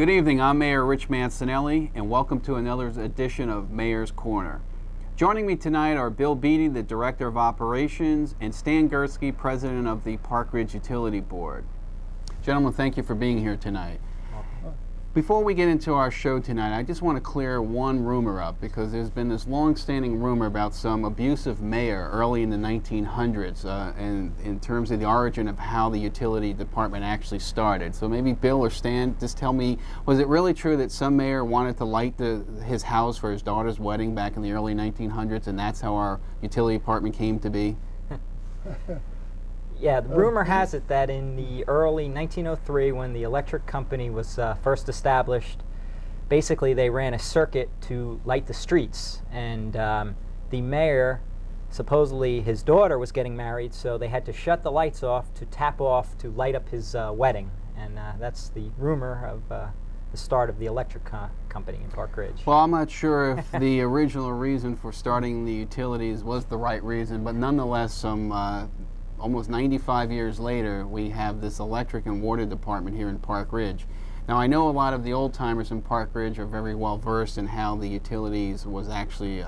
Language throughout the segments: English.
Good evening, I'm Mayor Rich Mancinelli, and welcome to another edition of Mayor's Corner. Joining me tonight are Bill Beatty, the Director of Operations, and Stan Gursky, President of the Park Ridge Utility Board. Gentlemen, thank you for being here tonight. Before we get into our show tonight, I just want to clear one rumor up, because there's been this long-standing rumor about some abusive mayor early in the 1900s, and in terms of the origin of how the utility department actually started. So maybe Bill or Stan, just tell me, was it really true that some mayor wanted to light his house for his daughter's wedding back in the early 1900s, and that's how our utility department came to be? Yeah, the rumor has it that in the early 1903, when the electric company was first established, basically they ran a circuit to light the streets, and the mayor, supposedly his daughter was getting married, so they had to shut the lights off to tap off to light up his wedding, and that's the rumor of the start of the electric company in Park Ridge. Well, I'm not sure if the original reason for starting the utilities was the right reason, but nonetheless, some almost 95 years later, we have this electric and water department here in Park Ridge. Now, I know a lot of the old-timers in Park Ridge are very well versed in how the utilities was actually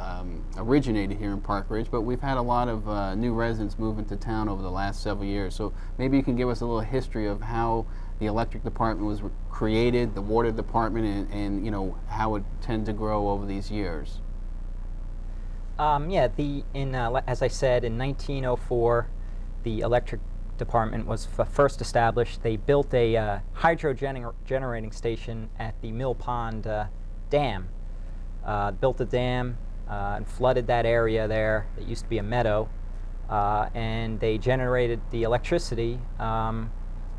originated here in Park Ridge, but we've had a lot of new residents move into town over the last several years. So maybe you can give us a little history of how the electric department was created, the water department, and you know, how it tended to grow over these years. Yeah, as I said, in 1904, the electric department was first established. They built a hydro generating station at the Mill Pond Dam. Built a dam and flooded that area there. It used to be a meadow, and they generated the electricity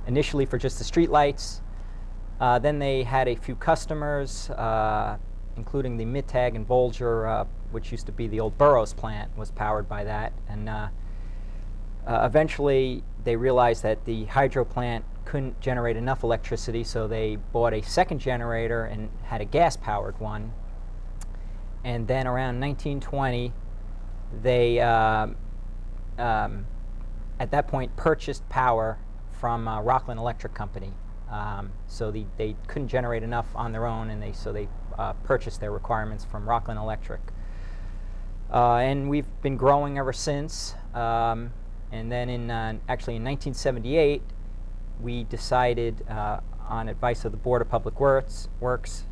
initially for just the street lights. Then they had a few customers, including the Mittag and Bolger, which used to be the old Burroughs plant, was powered by that. And eventually, they realized that the hydro plant couldn't generate enough electricity, so they bought a second generator and had a gas-powered one. And then around 1920, they, at that point, purchased power from Rockland Electric Company. So they couldn't generate enough on their own, and so they purchased their requirements from Rockland Electric. And we've been growing ever since. And then actually in 1978, we decided, on advice of the Board of Public Works,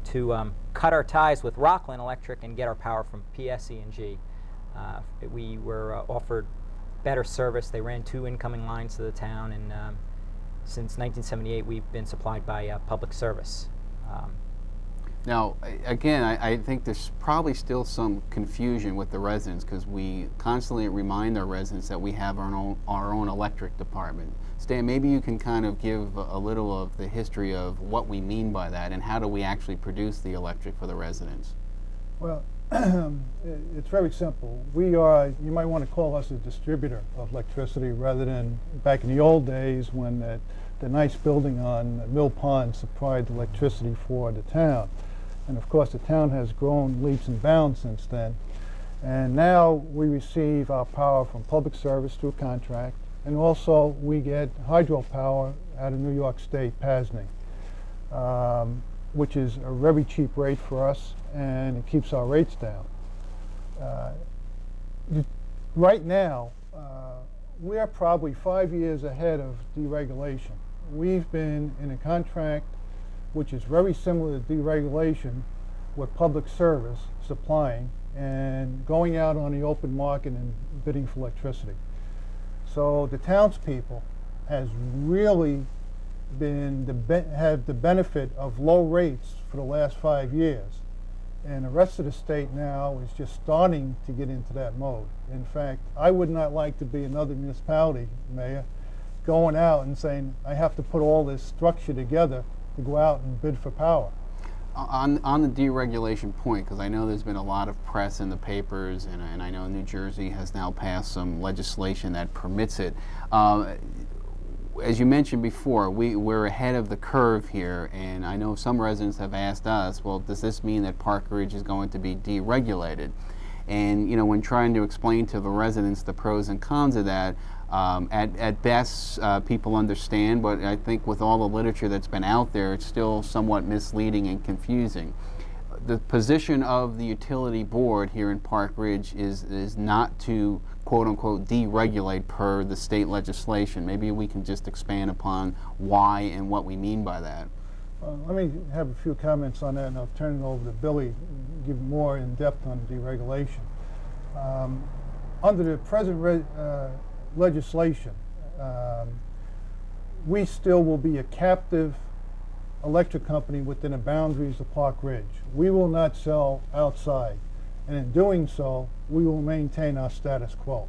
to cut our ties with Rockland Electric and get our power from PSE&G. We were offered better service. They ran 2 incoming lines to the town, and since 1978, we've been supplied by public service. Now, again, I think there's probably still some confusion with the residents, because we constantly remind our residents that we have our own electric department. Stan, maybe you can kind of give a little of the history of what we mean by that, and how do we actually produce the electric for the residents? Well, it's very simple. We are, you might want to call us a distributor of electricity, rather than back in the old days when the nice building on Mill Pond supplied electricity for the town. And of course, the town has grown leaps and bounds since then. And now we receive our power from public service through contract, and also we get hydropower out of New York State, PASNY, which is a very cheap rate for us, and it keeps our rates down. Right now, we are probably 5 years ahead of deregulation. We've been in a contract which is very similar to deregulation, with public service supplying and going out on the open market and bidding for electricity. So the townspeople has really had the benefit of low rates for the last 5 years. And the rest of the state now is just starting to get into that mode. In fact, I would not like to be another municipality, Mayor, going out and saying, I have to put all this structure together to go out and bid for power. On the deregulation point, because I know there's been a lot of press in the papers, and I know New Jersey has now passed some legislation that permits it. As you mentioned before, we're ahead of the curve here, and I know some residents have asked us, well, does this mean that Park Ridge is going to be deregulated? And you know, when trying to explain to the residents the pros and cons of that, At best, people understand, but I think with all the literature that's been out there, it's still somewhat misleading and confusing. The position of the utility board here in Park Ridge is not to quote-unquote deregulate per the state legislation. Maybe we can just expand upon why and what we mean by that. Let me have a few comments on that, and I'll turn it over to Billy to give more in depth on deregulation. Under the present legislation, we still will be a captive electric company within the boundaries of Park Ridge. We will not sell outside, and in doing so, we will maintain our status quo.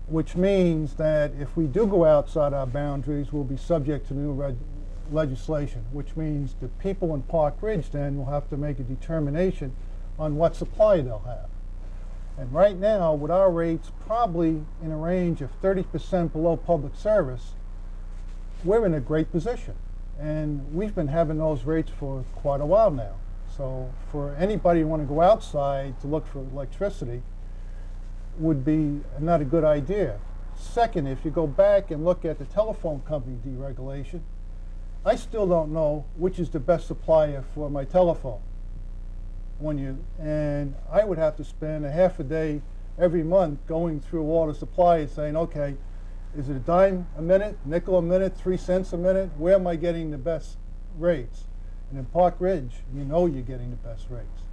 Which means that if we do go outside our boundaries, we'll be subject to new legislation, which means the people in Park Ridge then will have to make a determination on what supply they'll have. And right now, with our rates probably in a range of 30% below public service, we're in a great position. And we've been having those rates for quite a while now. So for anybody who want to go outside to look for electricity would be not a good idea. Second, if you go back and look at the telephone company deregulation, I still don't know which is the best supplier for my telephone. And I would have to spend a half a day every month going through all the suppliers saying, okay, is it a dime a minute, nickel a minute, 3 cents a minute? Where am I getting the best rates? And in Park Ridge, you know you're getting the best rates.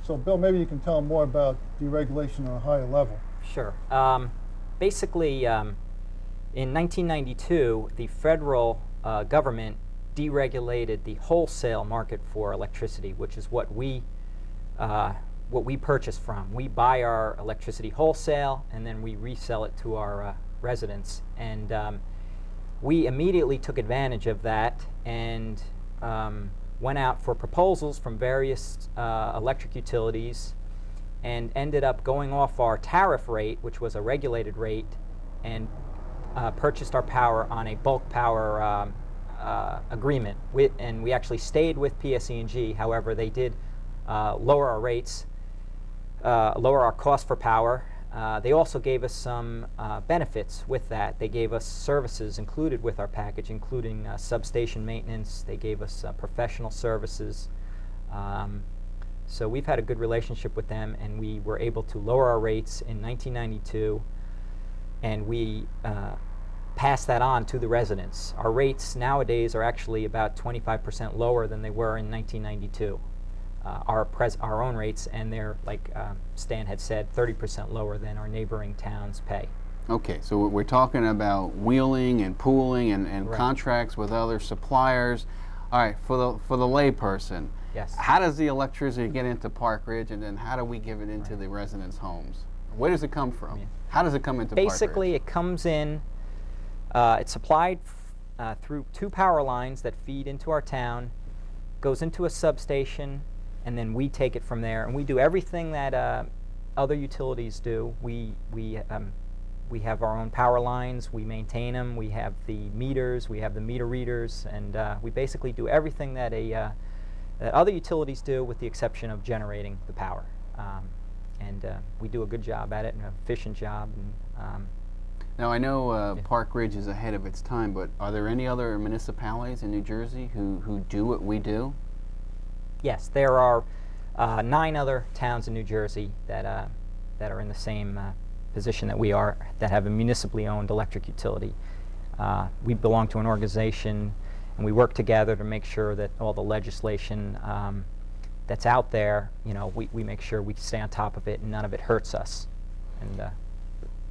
So Bill, maybe you can tell them more about deregulation on a higher level. Sure. Basically, in 1992, the federal government deregulated the wholesale market for electricity, which is what we purchase from. We buy our electricity wholesale, and then we resell it to our residents. And we immediately took advantage of that and went out for proposals from various electric utilities and ended up going off our tariff rate, which was a regulated rate, and purchased our power on a bulk power agreement. And we actually stayed with PSE&G. However, they did lower our rates, lower our cost for power. They also gave us some benefits with that. They gave us services included with our package, including substation maintenance. They gave us professional services. So we've had a good relationship with them, and we were able to lower our rates in 1992, and we passed that on to the residents. Our rates nowadays are actually about 25% lower than they were in 1992. Our own rates, and they're, like Stan had said, 30% lower than our neighboring towns pay. Okay, so we're talking about wheeling and pooling and Right. contracts with other suppliers. All right, for the layperson, Yes. how does the electricity get into Park Ridge, and then how do we give it into the residents' homes? Where does it come from? Yeah. How does it come into Park Ridge? Basically, it comes in, it's supplied through 2 power lines that feed into our town, goes into a substation, and then we take it from there. And we do everything that other utilities do. We have our own power lines, we maintain them, we have the meters, we have the meter readers, and we basically do everything that that other utilities do, with the exception of generating the power. And we do a good job at it, and an efficient job. And, Now, I know Yeah. Park Ridge is ahead of its time, but are there any other municipalities in New Jersey who do what we do? yes, there are 9 other towns in New Jersey that are in the same position that we are, that have a municipally owned electric utility. We belong to an organization, and we work together to make sure that all the legislation that's out there, we make sure we stay on top of it and none of it hurts us. And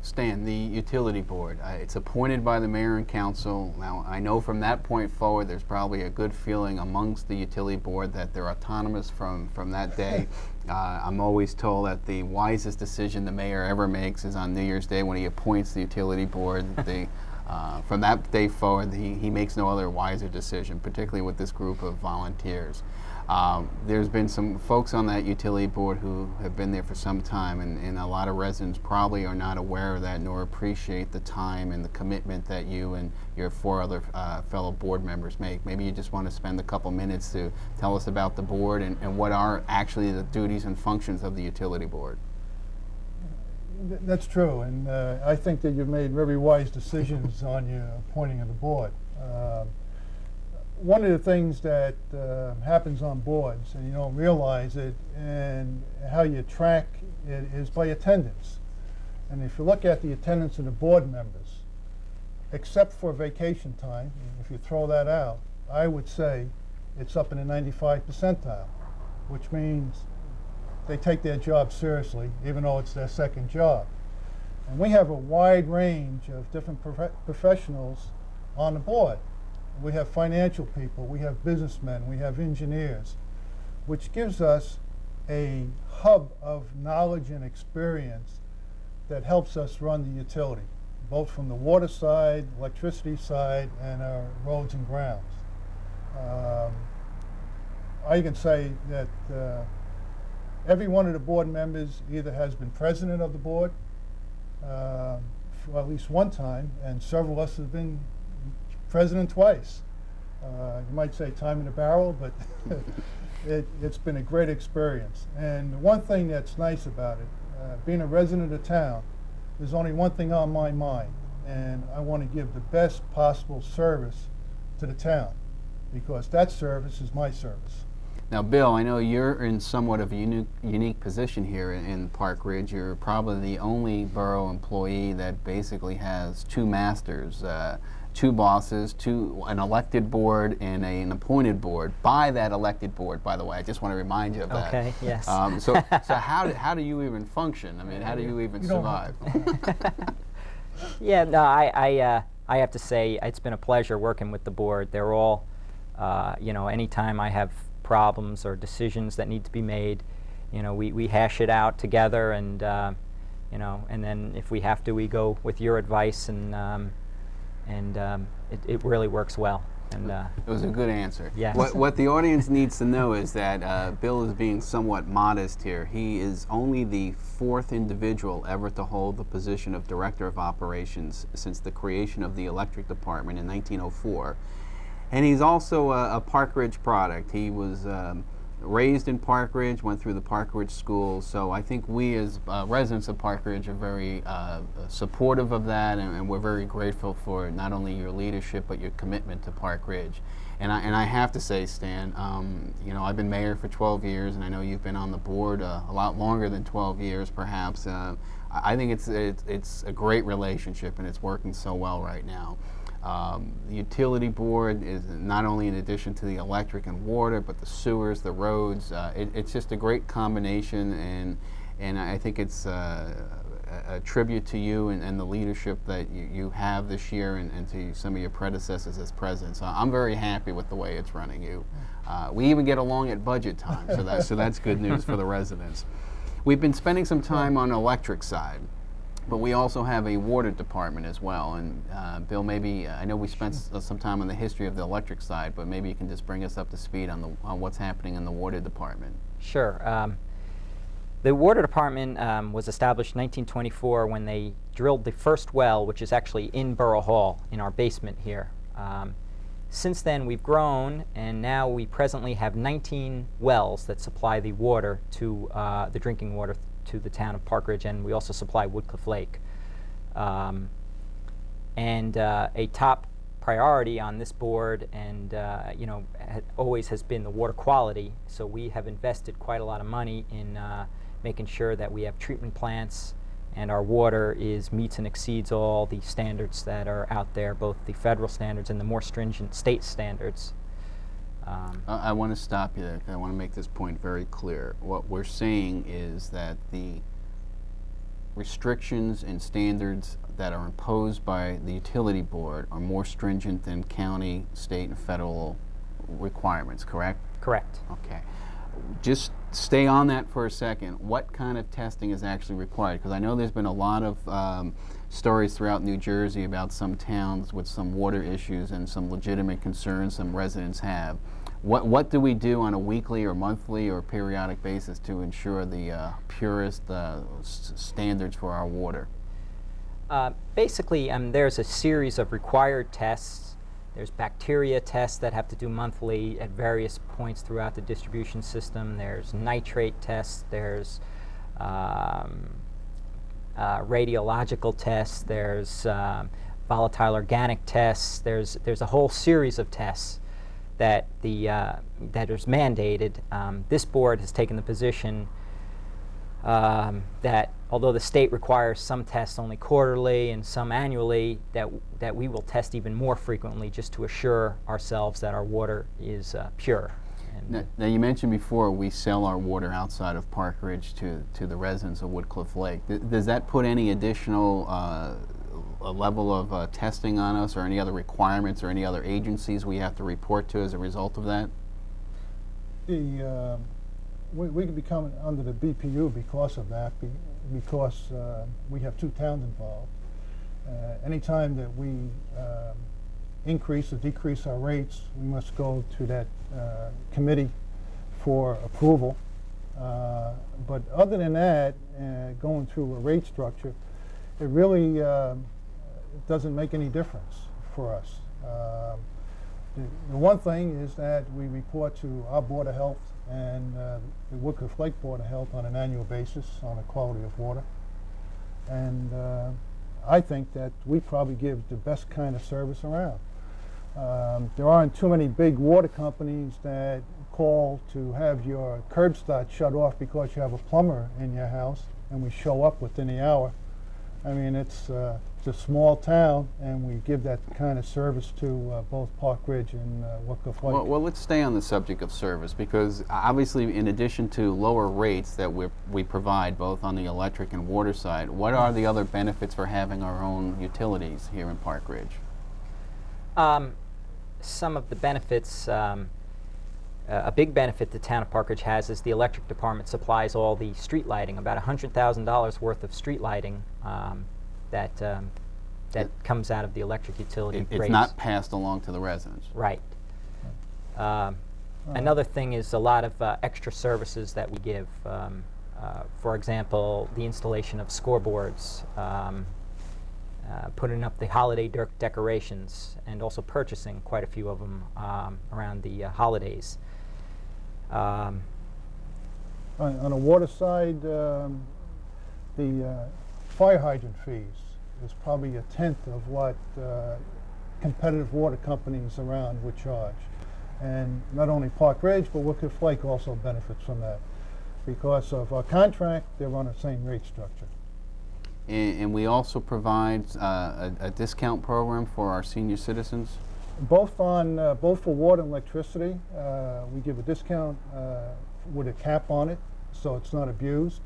Stan, the utility board, it's appointed by the mayor and council. Now, I know from that point forward, there's probably a good feeling amongst the utility board that they're autonomous from that day. I'm always told that the wisest decision the mayor ever makes is on New Year's Day when he appoints the utility board. From that day forward, he makes no other wiser decision, particularly with this group of volunteers. There's been some folks on that utility board who have been there for some time, and a lot of residents probably are not aware of that nor appreciate the time and the commitment that you and your 4 other fellow board members make. Maybe you just want to spend a couple minutes to tell us about the board and what are actually the duties and functions of the utility board. That's true, and I think that you've made very wise decisions on your appointing of the board. One of the things that happens on boards, and you don't realize it, and how you track it is by attendance. And if you look at the attendance of the board members, except for vacation time, if you throw that out, I would say it's up in the 95 percentile, which means they take their job seriously, even though it's their second job. And we have a wide range of different professionals on the board. We have financial people, we have businessmen, we have engineers, which gives us a hub of knowledge and experience that helps us run the utility, both from the water side, electricity side, and our roads and grounds. I can say that every one of the board members either has been president of the board for at least one time, and several of us have been president twice. You might say time in the barrel, but it's been a great experience. And the one thing that's nice about it, being a resident of town, there's only one thing on my mind, and I want to give the best possible service to the town, because that service is my service. Now, Bill, I know you're in somewhat of a unique position here in Park Ridge. You're probably the only borough employee that basically has two masters, two bosses, an elected board and an appointed board by that elected board, by the way. I just want to remind you of that. Okay, yes. So how do you even function? I mean, how do you even survive? Yeah, no, I have to say it's been a pleasure working with the board. They're all, you know, anytime I have problems or decisions that need to be made, you know, we hash it out together, and you know, and then if we have to, we go with your advice, and it really works well. And it was a good answer. Yes. What the audience needs to know is that Bill is being somewhat modest here. He is only the fourth individual ever to hold the position of Director of Operations since the creation of the Electric Department in 1904. And he's also a Park Ridge product. He was raised in Park Ridge, went through the Park Ridge School, so I think we as residents of Park Ridge are very supportive of that, and we're very grateful for not only your leadership but your commitment to Park Ridge. And I have to say, Stan, you know, I've been mayor for 12 years, and I know you've been on the board a lot longer than 12 years, perhaps. I think it's a great relationship, and it's working so well right now. The utility board is not only in addition to the electric and water, but the sewers, the roads. It's just a great combination, and I think it's a tribute to you and the leadership that you have this year, and to some of your predecessors as president. So I'm very happy with the way it's running. We even get along at budget time, so that's good news for the residents. We've been spending some time on the electric side, but we also have a water department as well. And Bill, maybe, I know we spent some time on the history of the electric side, but maybe you can just bring us up to speed on what's happening in the water department. Sure. The water department was established in 1924 when they drilled the first well, which is actually in Borough Hall, in our basement here. Since then, we've grown, and now we presently have 19 wells that supply the water to the drinking water to the town of Park Ridge, and we also supply Woodcliff Lake. And a top priority on this board, and you know, always has been the water quality. So we have invested quite a lot of money in making sure that we have treatment plants, and our water meets and exceeds all the standards that are out there, both the federal standards and the more stringent state standards. I want to stop you there, because I want to make this point very clear. What we're saying is that the restrictions and standards that are imposed by the utility board are more stringent than county, state, and federal requirements, correct? Correct. Okay. Just stay on that for a second. What kind of testing is actually required? Because I know there's been a lot of stories throughout New Jersey about some towns with some water issues and some legitimate concerns some residents have. What do we do on a weekly or monthly or periodic basis to ensure the purest standards for our water? Basically, there's a series of required tests. There's bacteria tests that have to do monthly at various points throughout the distribution system. There's nitrate tests. There's radiological tests, there's volatile organic tests, there's a whole series of tests that that is mandated. This board has taken the position that although the state requires some tests only quarterly and some annually, that we will test even more frequently just to assure ourselves that our water is pure. Now you mentioned before we sell our water outside of Park Ridge to the residents of Woodcliff Lake. Does that put any additional a level of testing on us, or any other requirements or any other agencies we have to report to as a result of that? We could be coming under the BPU because of that, because we have two towns involved. Anytime that we increase or decrease our rates, we must go to that committee for approval. But other than that, going through a rate structure, it really doesn't make any difference for us. The one thing is that we report to our Board of Health and the Woodcliff Lake Board of Health on an annual basis on the quality of water. And I think that we probably give the best kind of service around. There aren't too many big water companies that call to have your curb start shut off because you have a plumber in your house, and we show up within the hour. I mean, it's a small town, and we give that kind of service to both Park Ridge and Woodcliff Lake. Well, let's stay on the subject of service, because obviously in addition to lower rates that we provide both on the electric and water side, what are the other benefits for having our own utilities here in Park Ridge? Some of the benefits, a big benefit the town of Park Ridge has is the electric department supplies all the street lighting, about $100,000 worth of street lighting that comes out of the electric utility rates. It's not passed along to the residents. Right. Another thing is a lot of extra services that we give. For example, the installation of scoreboards, putting up the holiday decorations, and also purchasing quite a few of them around the holidays. On the water side, the fire hydrant fees is probably a tenth of what competitive water companies around would charge. And not only Park Ridge, but Woodcliff Lake also benefits from that. Because of our contract, they're on the same rate structure. And we also provide a discount program for our senior citizens? Both for water and electricity. We give a discount with a cap on it, so it's not abused,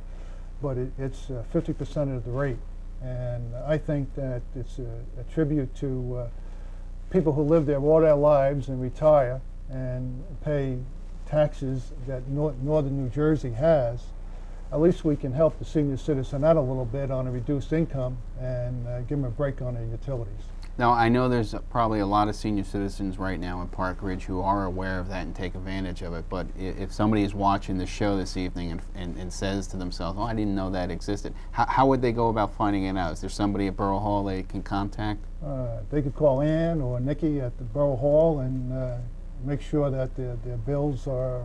but it's 50% of the rate. And I think that it's a tribute to people who live there all their lives and retire and pay taxes that northern New Jersey has. At least we can help the senior citizen out a little bit on a reduced income and give them a break on their utilities. Now, I know there's probably a lot of senior citizens right now in Park Ridge who are aware of that and take advantage of it, but if somebody is watching the show this evening and says to themselves, oh, I didn't know that existed, how would they go about finding it out? Is there somebody at Borough Hall they can contact? They could call Ann or Nikki at the Borough Hall and make sure that their bills are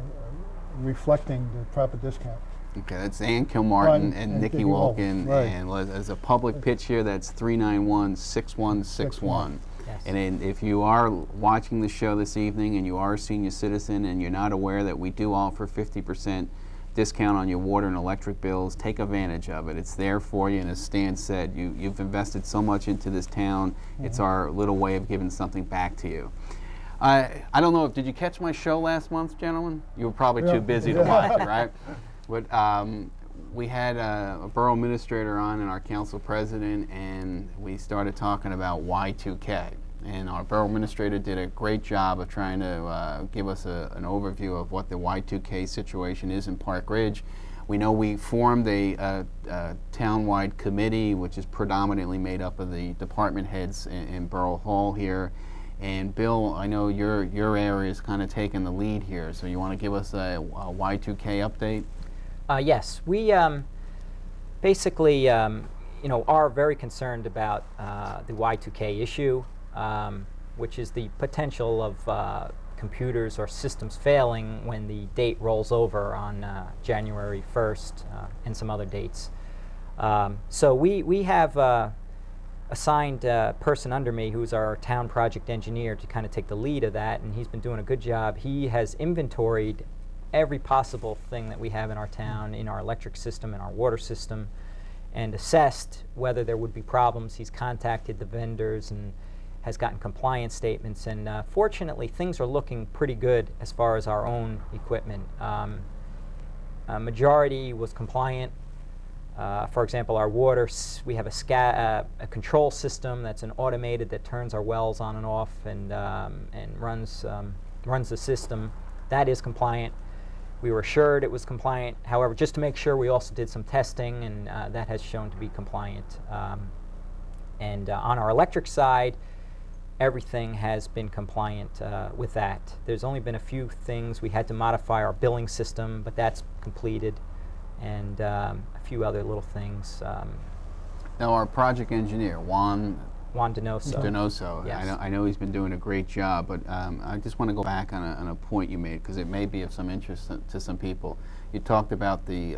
reflecting the proper discount. Okay, that's Ann Kilmartin and Nikki Wolkin, right. And as a public pitch here, that's 391-6161. Yes. And if you are watching the show this evening and you are a senior citizen and you're not aware that we do offer 50% discount on your water and electric bills, take advantage of it. It's there for you, and as Stan said, you've invested so much into this town. Mm-hmm. It's our little way of giving something back to you. I don't know, did you catch my show last month, gentlemen? You were probably too busy to watch it, right? But we had a borough administrator on and our council president, and we started talking about Y2K. And our borough administrator did a great job of trying to give us an overview of what the Y2K situation is in Park Ridge. We know we formed a town-wide committee, which is predominantly made up of the department heads in Borough Hall here. And Bill, I know your area is kind of taking the lead here, so you want to give us a Y2K update? Yes, we basically, are very concerned about the Y2K issue, which is the potential of computers or systems failing when the date rolls over on January 1st and some other dates. So we have assigned a person under me who's our town project engineer to kind of take the lead of that, and he's been doing a good job. He has inventoried every possible thing that we have in our town, in our electric system, in our water system, and assessed whether there would be problems. He's contacted the vendors and has gotten compliance statements, and fortunately things are looking pretty good as far as our own equipment. A majority was compliant. For example, our water, we have a control system that's an automated that turns our wells on and off and runs the system. That is compliant. We were assured it was compliant. However, just to make sure, we also did some testing, and that has shown to be compliant. And on our electric side, everything has been compliant with that. There's only been a few things. We had to modify our billing system, but that's completed, and a few other little things. Now, our project engineer, Juan Donoso. Yes. I know he's been doing a great job, but I just want to go back on a point you made, because it may be of some interest to some people. You talked about the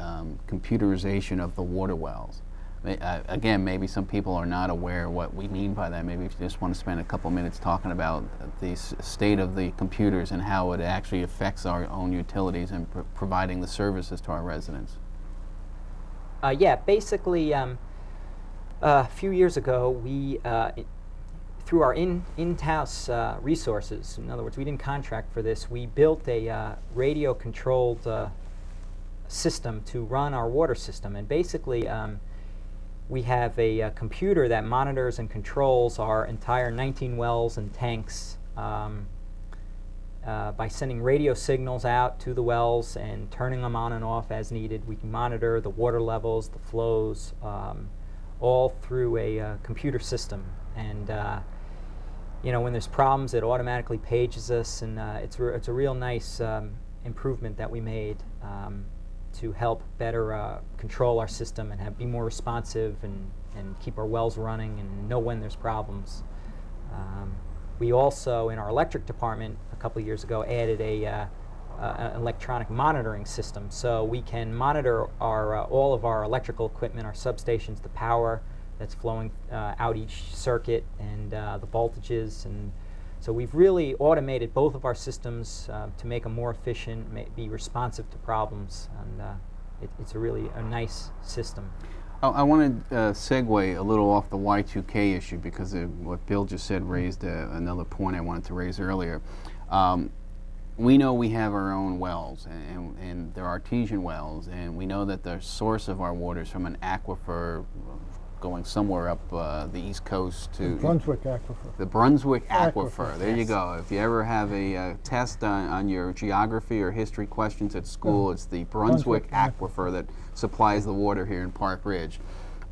computerization of the water wells. Again, maybe some people are not aware what we mean by that. Maybe if you just want to spend a couple minutes talking about the state of the computers and how it actually affects our own utilities and providing the services to our residents. Yeah, basically, a few years ago, we, through our in-house resources, in other words, we didn't contract for this, we built a radio-controlled system to run our water system. And basically, we have a computer that monitors and controls our entire 19 wells and tanks by sending radio signals out to the wells and turning them on and off as needed. We can monitor the water levels, the flows, all through a computer system. And when there's problems, it automatically pages us, and it's a real nice improvement that we made to help better control our system and be more responsive and keep our wells running and know when there's problems. We also, in our electric department, a couple of years ago, added an electronic monitoring system, so we can monitor all of our electrical equipment, our substations, the power that's flowing out each circuit, and the voltages. And so we've really automated both of our systems to make them more efficient, be responsive to problems, and it's really a nice system. I want to segue a little off the Y2K issue, because what Bill just said raised another point I wanted to raise earlier. We know we have our own wells, and they're artesian wells, and we know that the source of our water is from an aquifer going somewhere up the East Coast to... The Brunswick Aquifer. The Brunswick Aquifer. There yes. you go. If you ever have a test on your geography or history questions at school, it's the Brunswick Aquifer that supplies the water here in Park Ridge.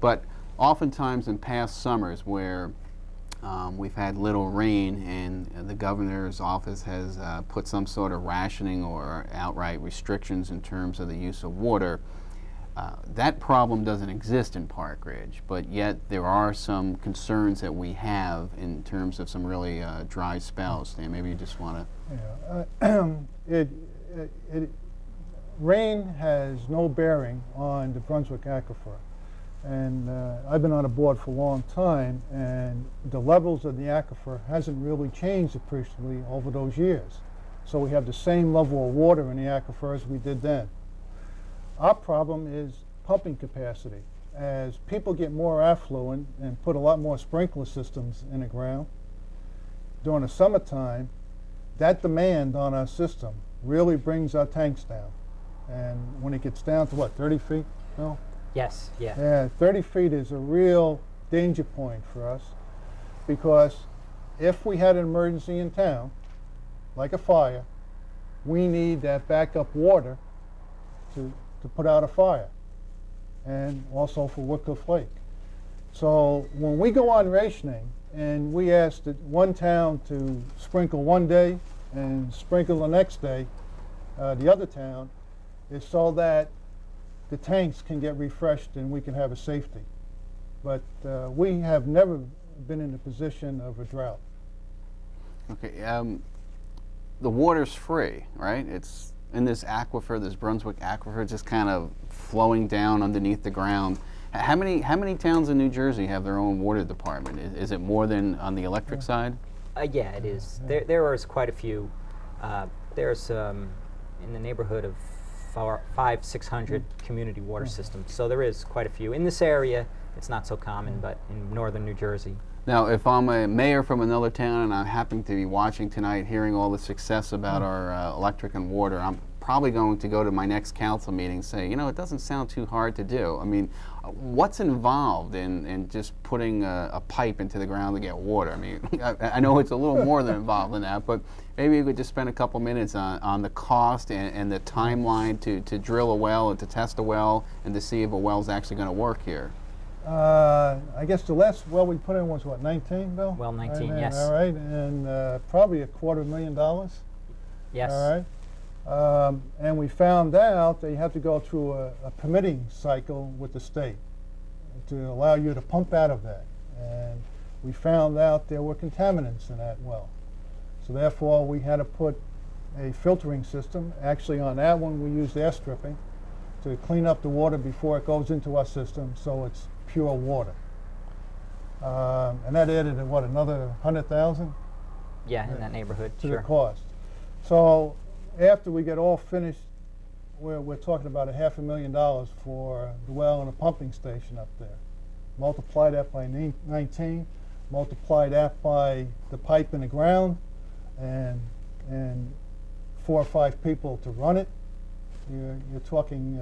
But oftentimes in past summers where we've had little rain and the governor's office has put some sort of rationing or outright restrictions in terms of the use of water, that problem doesn't exist in Park Ridge, but yet there are some concerns that we have in terms of some really dry spells. Stan, maybe you just want to... Rain has no bearing on the Brunswick Aquifer. And I've been on a board for a long time, and the levels of the aquifer hasn't really changed appreciably over those years. So we have the same level of water in the aquifer as we did then. Our problem is pumping capacity. As people get more affluent and put a lot more sprinkler systems in the ground, during the summertime, that demand on our system really brings our tanks down. And when it gets down to what, 30 feet? No? Yes, yeah. Yeah, 30 feet is a real danger point for us, because if we had an emergency in town, like a fire, we need that backup water to put out a fire, and also for Wycliffe Lake. So when we go on rationing and we ask one town to sprinkle one day and sprinkle the next day, the other town, is so that the tanks can get refreshed and we can have a safety. But we have never been in the position of a drought. Okay, the water's free, right? It's in this aquifer, this Brunswick Aquifer, just kind of flowing down underneath the ground. How many towns in New Jersey have their own water department? Is it more than on the electric side? Yeah, it is. There is quite a few. There's in the neighborhood of 500-600 community water systems. So there is quite a few. In this area, it's not so common, but in northern New Jersey. Now, if I'm a mayor from another town and I happen to be watching tonight, hearing all the success about our electric and water, I'm probably going to go to my next council meeting and say, you know, it doesn't sound too hard to do. I mean, what's involved in just putting a pipe into the ground to get water? I mean, I know it's a little more than involved in that, but maybe you could just spend a couple minutes on the cost and the timeline to drill a well and to test a well and to see if a well's actually going to work here. I guess the last well we put in was what, 19, Bill? Well, 19, right, yes. All right, and probably $250,000. Yes. All right. And we found out that you have to go through a permitting cycle with the state to allow you to pump out of that. And we found out there were contaminants in that well. So therefore, we had to put a filtering system. Actually, on that one, we used air stripping to clean up the water before it goes into our system, so it's pure water. And that added, what, another 100,000? Yeah, in that neighborhood, to sure. the cost. So after we get all finished, we're talking about $500,000 for the well and a pumping station up there. Multiply that by 19, multiply that by the pipe in the ground, and 4 or 5 people to run it. You're talking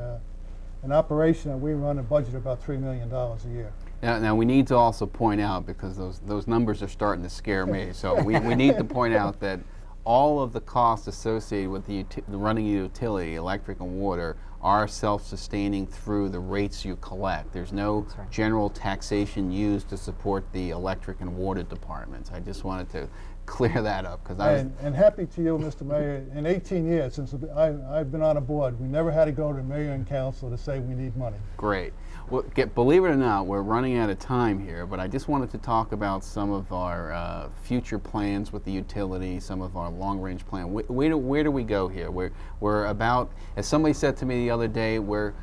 an operation that we run a budget of about $3 million a year. Now we need to also point out, because those numbers are starting to scare me, so we need to point out that all of the costs associated with the running a utility, electric and water, are self-sustaining through the rates you collect. There's no general taxation used to support the electric and water departments. I just wanted to clear that up, because and happy to you, Mr. Mayor. In 18 years since I've been on a board, we never had to go to mayor and council to say we need money. Great. Well, believe it or not, we're running out of time here, but I just wanted to talk about some of our future plans with the utility, some of our long-range plan. Where do we go here? We're about, as somebody said to me the other day, we're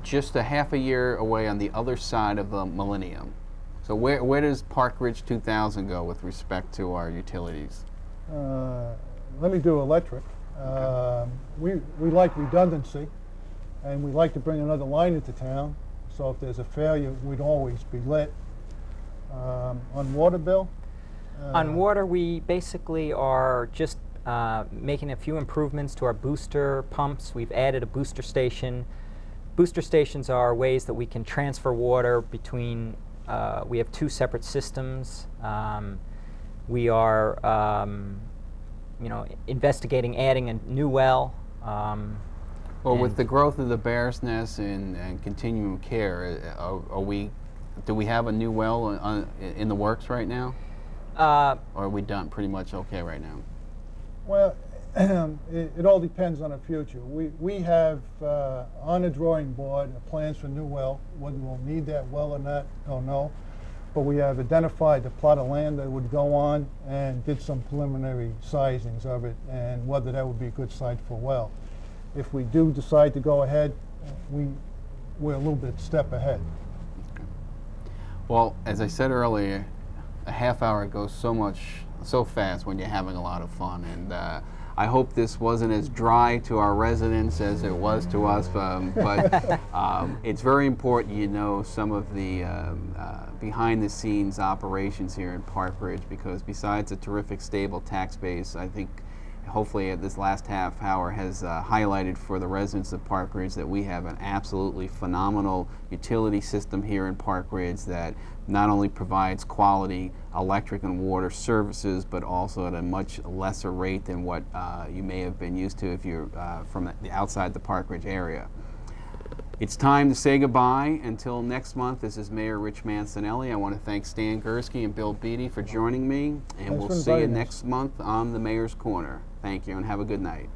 just a half a year away on the other side of the millennium. So where does Park Ridge 2000 go with respect to our utilities? Let me do electric. We like redundancy, and we like to bring another line into town. So if there's a failure, we'd always be lit. On water, Bill? On water, we basically are just making a few improvements to our booster pumps. We've added a booster station. Booster stations are ways that we can transfer water between, we have 2 separate systems. We are investigating adding a new well. Well, with the growth of the Bear's Nest and continuum care, do we have a new well in the works right now? Or are we done pretty much okay right now? Well, it all depends on the future. We have on the drawing board plans for a new well. Whether we'll need that well or not, don't know. But we have identified the plot of land that would go on and did some preliminary sizings of it and whether that would be a good site for a well. If we do decide to go ahead, we're a little bit step ahead. Okay. Well, as I said earlier, a half hour goes so fast when you're having a lot of fun, and I hope this wasn't as dry to our residents as it was to us, but it's very important you know some of the behind-the-scenes operations here in Park Ridge, because besides a terrific stable tax base, I think hopefully this last half hour has highlighted for the residents of Park Ridge that we have an absolutely phenomenal utility system here in Park Ridge that not only provides quality electric and water services, but also at a much lesser rate than what you may have been used to if you're from the outside the Park Ridge area. It's time to say goodbye. Until next month, this is Mayor Rich Mancinelli. I want to thank Stan Gursky and Bill Beatty for joining me, and we'll see you next month on the Mayor's Corner. Thank you, and have a good night.